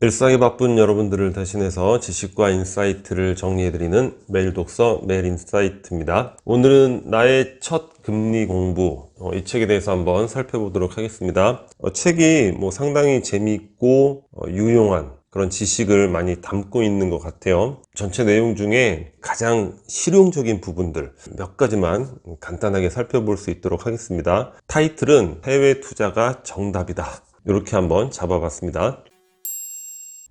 일상이 바쁜 여러분들을 대신해서 지식과 인사이트를 정리해드리는 매일 독서 매일 인사이트입니다. 오늘은 나의 첫 금리 공부, 이 책에 대해서 한번 살펴보도록 하겠습니다. 책이 상당히 재미있고 유용한 그런 지식을 많이 담고 있는 것 같아요. 전체 내용 중에 가장 실용적인 부분들 몇 가지만 간단하게 살펴볼 수 있도록 하겠습니다. 타이틀은 해외 투자가 정답이다. 이렇게 한번 잡아봤습니다.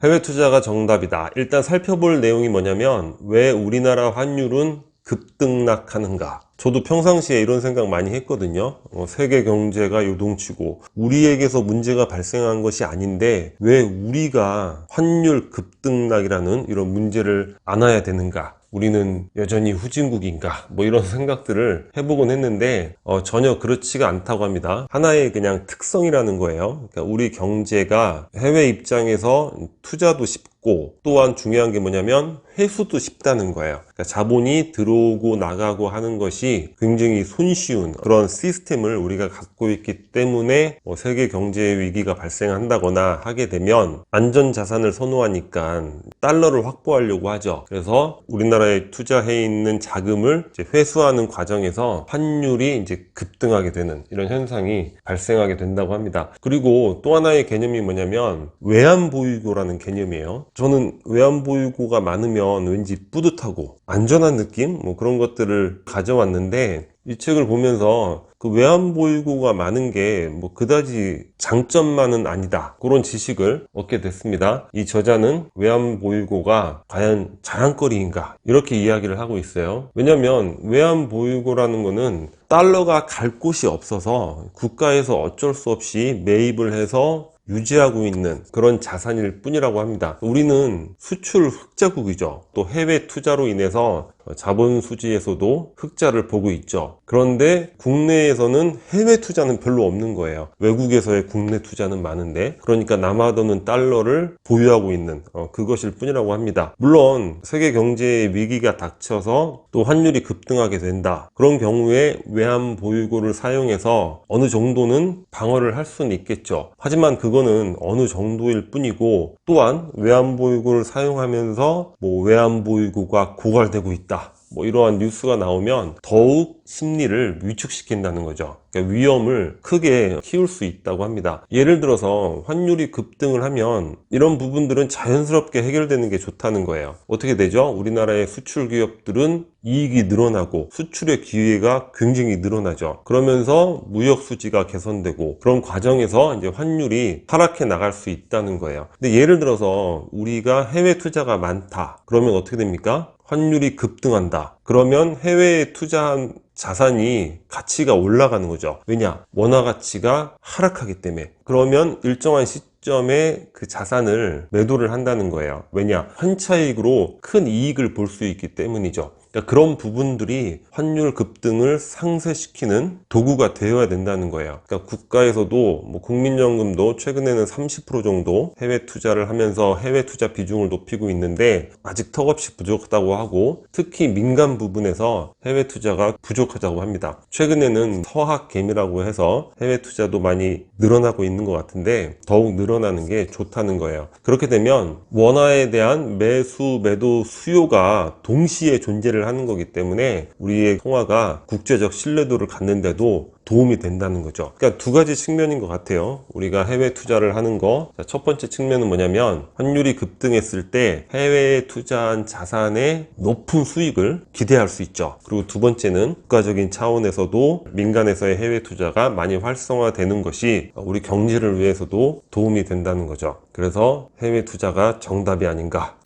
해외 투자가 정답이다. 일단 살펴볼 내용이 뭐냐면 왜 우리나라 환율은 급등락하는가. 저도 평상시에 이런 생각 많이 했거든요. 세계 경제가 요동치고 우리에게서 문제가 발생한 것이 아닌데 왜 우리가 환율 급등락이라는 이런 문제를 안아야 되는가. 우리는 여전히 후진국인가 이런 생각들을 해보곤 했는데 전혀 그렇지가 않다고 합니다. 하나의 그냥 특성이라는 거예요. 그러니까 우리 경제가 해외 입장에서 투자도 쉽고 또한 중요한 게 뭐냐면 회수도 쉽다는 거예요. 그러니까 자본이 들어오고 나가고 하는 것이 굉장히 손쉬운 그런 시스템을 우리가 갖고 있기 때문에 세계 경제 위기가 발생한다거나 하게 되면 안전자산을 선호하니까 달러를 확보하려고 하죠. 그래서 우리나라에 투자해 있는 자금을 이제 회수하는 과정에서 환율이 이제 급등하게 되는 이런 현상이 발생하게 된다고 합니다. 그리고 또 하나의 개념이 뭐냐면 외환보유고라는 개념이에요. 저는 외환보유고가 많으면 왠지 뿌듯하고 안전한 느낌? 그런 것들을 가져왔는데 이 책을 보면서 그 외환보유고가 많은 게 그다지 장점만은 아니다. 그런 지식을 얻게 됐습니다. 이 저자는 외환보유고가 과연 자랑거리인가? 이렇게 이야기를 하고 있어요. 왜냐면 외환보유고라는 거는 달러가 갈 곳이 없어서 국가에서 어쩔 수 없이 매입을 해서 유지하고 있는 그런 자산일 뿐이라고 합니다. 우리는 수출 흑자국이죠. 또 해외 투자로 인해서 자본 수지에서도 흑자를 보고 있죠. 그런데 국내에서는 해외 투자는 별로 없는 거예요. 외국에서의 국내 투자는 많은데 그러니까 남아도는 달러를 보유하고 있는 그것일 뿐이라고 합니다. 물론 세계 경제의 위기가 닥쳐서 또 환율이 급등하게 된다. 그런 경우에 외환 보유고를 사용해서 어느 정도는 방어를 할 수는 있겠죠. 하지만 그거는 어느 정도일 뿐이고 또한 외환 보유고를 사용하면서 외환 보유고가 고갈되고 있다. 이러한 뉴스가 나오면 더욱 심리를 위축시킨다는 거죠. 그러니까 위험을 크게 키울 수 있다고 합니다. 예를 들어서 환율이 급등을 하면 이런 부분들은 자연스럽게 해결되는 게 좋다는 거예요. 어떻게 되죠? 우리나라의 수출 기업들은 이익이 늘어나고 수출의 기회가 굉장히 늘어나죠. 그러면서 무역 수지가 개선되고 그런 과정에서 이제 환율이 하락해 나갈 수 있다는 거예요. 근데 예를 들어서 우리가 해외 투자가 많다. 그러면 어떻게 됩니까? 환율이 급등한다. 그러면 해외에 투자한 자산이 가치가 올라가는 거죠. 왜냐? 원화 가치가 하락하기 때문에. 그러면 일정한 시점에 그 자산을 매도를 한다는 거예요. 왜냐? 현차익으로 큰 이익을 볼 수 있기 때문이죠. 그러니까 그런 부분들이 환율 급등을 상쇄시키는 도구가 되어야 된다는 거예요. 그러니까 국가에서도 국민연금도 최근에는 30% 정도 해외 투자를 하면서 해외 투자 비중을 높이고 있는데 아직 턱없이 부족하다고 하고 특히 민간 부분에서 해외 투자가 부족하다고 합니다. 최근에는 서학개미라고 해서 해외 투자도 많이 늘어나고 있는 것 같은데 더욱 늘어나는 게 좋다는 거예요. 그렇게 되면 원화에 대한 매수, 매도 수요가 동시에 존재를 하는 거기 때문에 우리의 통화가 국제적 신뢰도를 갖는데도 도움이 된다는 거죠. 그러니까 두 가지 측면인 것 같아요. 우리가 해외 투자를 하는 거. 첫 번째 측면은 뭐냐면 환율이 급등했을 때 해외에 투자한 자산의 높은 수익을 기대할 수 있죠. 그리고 두 번째는 국가적인 차원에서도 민간에서의 해외 투자가 많이 활성화되는 것이 우리 경제를 위해서도 도움이 된다는 거죠. 그래서 해외 투자가 정답이 아닌가.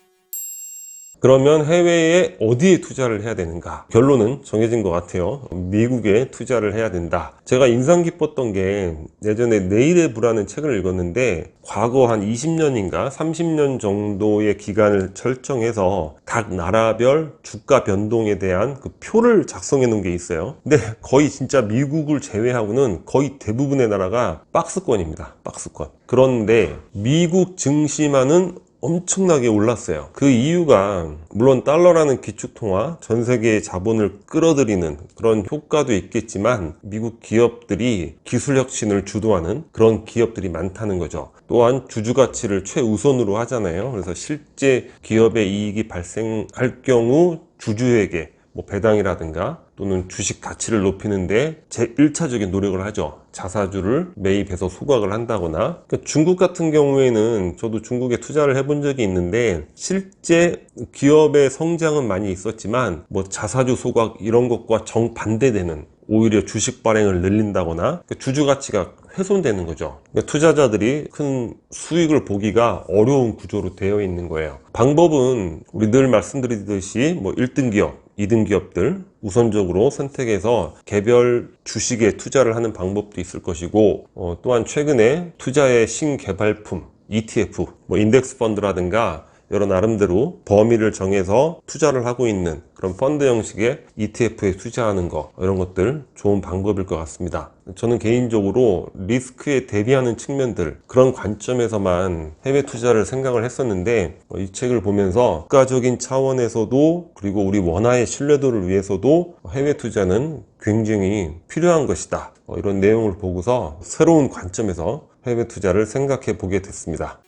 그러면 해외에 어디에 투자를 해야 되는가? 결론은 정해진 것 같아요. 미국에 투자를 해야 된다. 제가 인상 깊었던 게 예전에 내일의 부라는 책을 읽었는데 과거 한 20년인가 30년 정도의 기간을 설정해서 각 나라별 주가 변동에 대한 그 표를 작성해 놓은 게 있어요. 근데 거의 진짜 미국을 제외하고는 거의 대부분의 나라가 박스권입니다. 박스권. 그런데 미국 증시만은 엄청나게 올랐어요. 그 이유가 물론 달러라는 기축통화, 전 세계의 자본을 끌어들이는 그런 효과도 있겠지만 미국 기업들이 기술 혁신을 주도하는 그런 기업들이 많다는 거죠. 또한 주주가치를 최우선으로 하잖아요. 그래서 실제 기업의 이익이 발생할 경우 주주에게 뭐 배당이라든가 또는 주식 가치를 높이는데 제1차적인 노력을 하죠. 자사주를 매입해서 소각을 한다거나. 그러니까 중국 같은 경우에는 저도 중국에 투자를 해본 적이 있는데 실제 기업의 성장은 많이 있었지만 뭐 자사주 소각 이런 것과 정반대되는 오히려 주식 발행을 늘린다거나 그러니까 주주 가치가 훼손되는 거죠. 그러니까 투자자들이 큰 수익을 보기가 어려운 구조로 되어 있는 거예요. 방법은 우리 늘 말씀드리듯이 뭐 1등 기업 2등 기업들 우선적으로 선택해서 개별 주식에 투자를 하는 방법도 있을 것이고 또한 최근에 투자의 신개발품 ETF, 뭐 인덱스 펀드라든가 여러 나름대로 범위를 정해서 투자를 하고 있는 그런 펀드 형식의 ETF에 투자하는 거 이런 것들 좋은 방법일 것 같습니다. 저는 개인적으로 리스크에 대비하는 측면들 그런 관점에서만 해외 투자를 생각을 했었는데 이 책을 보면서 국가적인 차원에서도 그리고 우리 원화의 신뢰도를 위해서도 해외 투자는 굉장히 필요한 것이다. 이런 내용을 보고서 새로운 관점에서 해외 투자를 생각해 보게 됐습니다.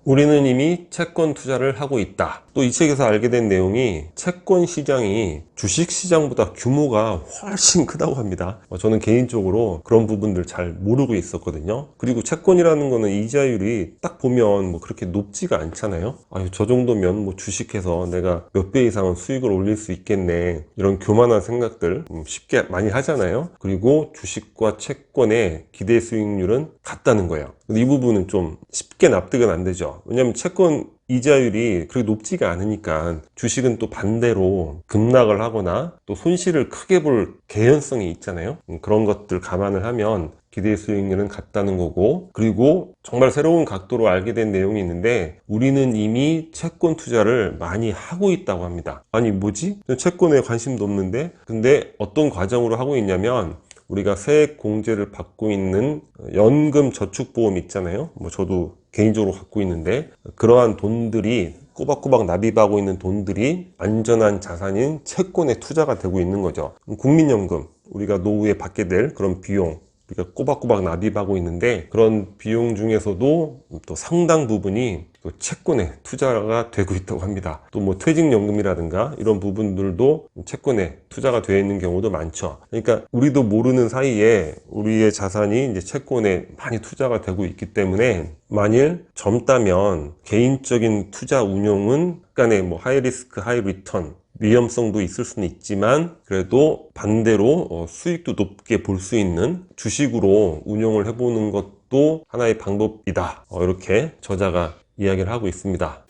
우리는 이미 채권 투자를 하고 있다. 또 이 책에서 알게 된 내용이 채권 시장이 주식 시장보다 규모가 훨씬 크다고 합니다. 저는 개인적으로 그런 부분들 잘 모르고 있었거든요. 그리고 채권이라는 거는 이자율이 딱 보면 뭐 그렇게 높지가 않잖아요. 아유, 저 정도면 뭐 주식해서 내가 몇 배 이상은 수익을 올릴 수 있겠네. 이런 교만한 생각들 쉽게 많이 하잖아요. 그리고 주식과 채권의 기대 수익률은 같다는 거예요. 이 부분은 좀 쉽게 납득은 안 되죠. 왜냐하면 채권 이자율이 그렇게 높지가 않으니까 주식은 또 반대로 급락을 하거나 또 손실을 크게 볼 개연성이 있잖아요. 그런 것들 감안을 하면 기대 수익률은 같다는 거고, 그리고 정말 새로운 각도로 알게 된 내용이 있는데 우리는 이미 채권 투자를 많이 하고 있다고 합니다. 아니 뭐지? 채권에 관심도 없는데 근데 어떤 과정으로 하고 있냐면 우리가 세액 공제를 받고 있는 연금 저축보험 있잖아요. 뭐 저도 개인적으로 갖고 있는데 그러한 돈들이 꼬박꼬박 납입하고 있는 돈들이 안전한 자산인 채권에 투자가 되고 있는 거죠. 국민연금 우리가 노후에 받게 될 그런 비용 우리가 꼬박꼬박 납입하고 있는데 그런 비용 중에서도 또 상당 부분이 또 채권에 투자가 되고 있다고 합니다. 또 뭐 퇴직연금이라든가 이런 부분들도 채권에 투자가 되어 있는 경우도 많죠. 그러니까 우리도 모르는 사이에 우리의 자산이 이제 채권에 많이 투자가 되고 있기 때문에 만일 젊다면 개인적인 투자 운용은 약간의 뭐 하이 리스크 하이 리턴 위험성도 있을 수는 있지만 그래도 반대로 수익도 높게 볼 수 있는 주식으로 운용을 해보는 것도 하나의 방법이다. 이렇게 저자가 이야기를 하고 있습니다.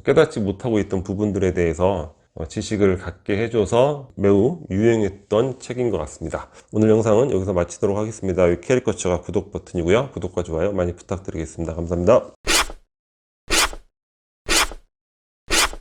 깨닫지 못하고 있던 부분들에 대해서 지식을 갖게 해줘서 매우 유용했던 책인 것 같습니다. 오늘 영상은 여기서 마치도록 하겠습니다. 여기 캐리커처가 구독 버튼이고요. 구독과 좋아요 많이 부탁드리겠습니다. 감사합니다.